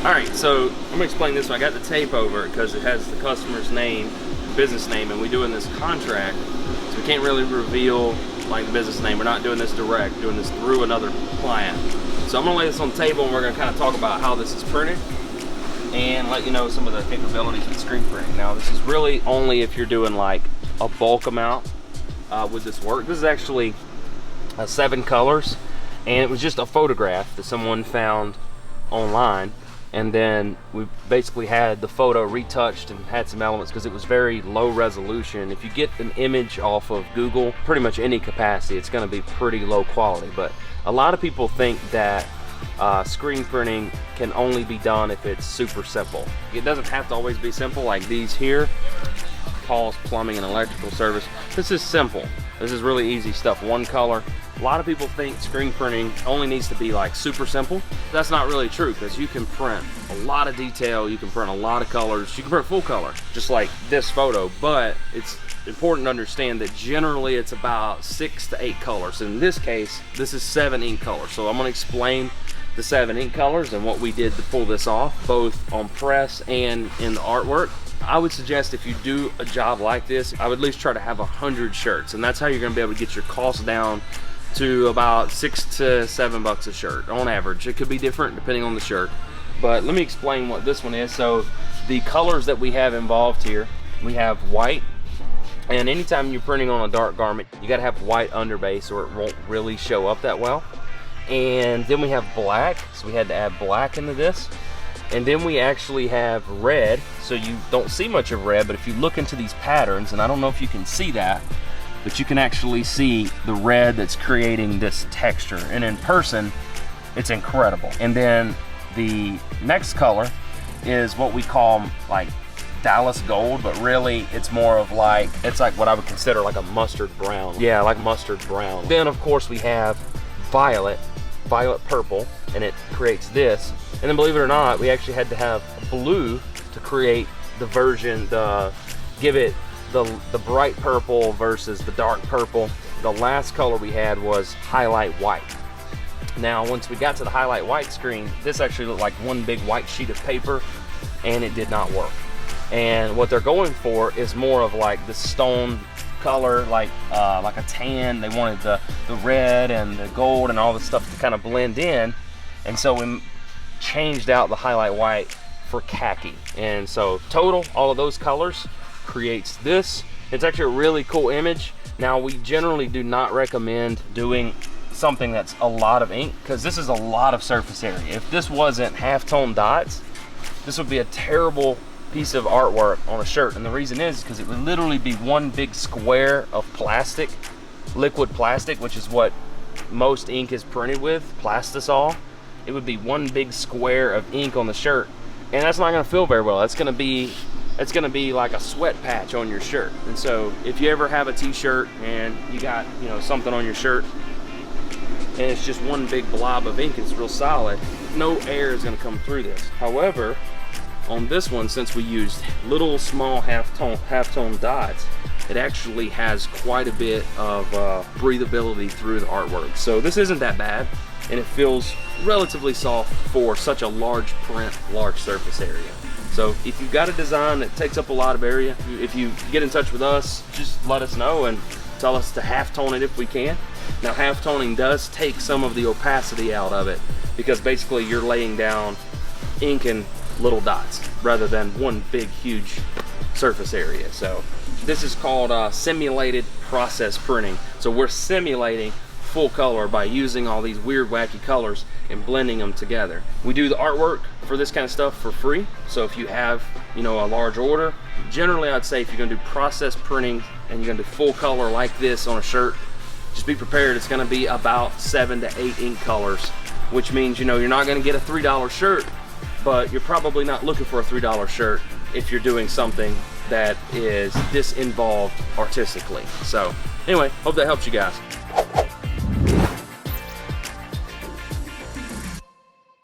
All right, so I'm gonna explain this one. I got the tape over it because it has the customer's name, business name, and we doing this contract, so we can't really reveal like the business name. We're not doing this direct, doing this through another client. So I'm gonna lay this on the table and we're gonna kind of talk about how this is printed and let you know some of the capabilities with screen printing. Now this is really only if you're doing like a bulk amount with this work. This is actually 7 colors, and it was just a photograph that someone found online, and then we basically had the photo retouched and had some elements because it was very low resolution. If you get an image off of Google, pretty much any capacity, it's going to be pretty low quality. But a lot of people think that screen printing can only be done if it's super simple. It doesn't have to always be simple. Like these here, Paul's Plumbing and Electrical Service, this is simple. This is really easy stuff, one color. A lot of people think screen printing only needs to be like super simple. That's not really true, because you can print a lot of detail, you can print a lot of colors, you can print full color, just like this photo, but it's important to understand that generally it's about 6 to 8 colors. In this case, this is 7 ink colors. So I'm gonna explain the 7 ink colors and what we did to pull this off, both on press and in the artwork. I would suggest if you do a job like this, I would at least try to have 100 shirts, and that's how you're gonna be able to get your costs down to about $6 to $7 a shirt on average. It could be different depending on the shirt, but let me explain what this one is. So the colors that we have involved here, we have white, and anytime you're printing on a dark garment, you got to have white underbase or it won't really show up that well. And then we have black, so we had to add black into this. And then we actually have red, so you don't see much of red, but if you look into these patterns, and I don't know if you can see that, but you can actually see the red that's creating this texture, and in person it's incredible. And then the next color is what we call like Dallas gold, but really it's more of like, it's like what I would consider like a mustard brown. Yeah, like mustard brown. Then of course we have violet purple, and it creates this. And then believe it or not, we actually had to have blue to create the version, give it the bright purple versus the dark purple. The last color we had was highlight white. Now once we got to the highlight white screen, this actually looked like one big white sheet of paper, and it did not work. And what they're going for is more of like the stone color, like a tan. They wanted the red and the gold and all the stuff to kind of blend in, and so we changed out the highlight white for khaki. And so total, all of those colors creates this. It's actually a really cool image. Now we generally do not recommend doing something that's a lot of ink, because this is a lot of surface area. If this wasn't halftone dots, this would be a terrible piece of artwork on a shirt. And the reason is because it would literally be one big square of plastic, liquid plastic, which is what most ink is printed with, plastisol. It would be one big square of ink on the shirt, and that's not going to feel very well. It's going to be like a sweat patch on your shirt. And so if you ever have a t-shirt and you got, you know, something on your shirt and it's just one big blob of ink, it's real solid, no air is going to come through this. However, on this one, since we used little small halftone dots, it actually has quite a bit of breathability through the artwork. So this isn't that bad, and it feels relatively soft for such a large print, large surface area. So if you've got a design that takes up a lot of area, if you get in touch with us, just let us know and tell us to halftone it if we can. Now halftoning does take some of the opacity out of it, because basically you're laying down ink in little dots rather than one big huge surface area. So this is called simulated process printing. So we're simulating full color by using all these weird wacky colors and blending them together. We do the artwork for this kind of stuff for free. So if you have, you know, a large order, generally I'd say if you're gonna do process printing and you're gonna do full color like this on a shirt, just be prepared. It's gonna be about 7 to 8 ink colors, which means, you know, you're not gonna get a $3 shirt, but you're probably not looking for a $3 shirt if you're doing something that is this involved artistically. So anyway, hope that helps you guys.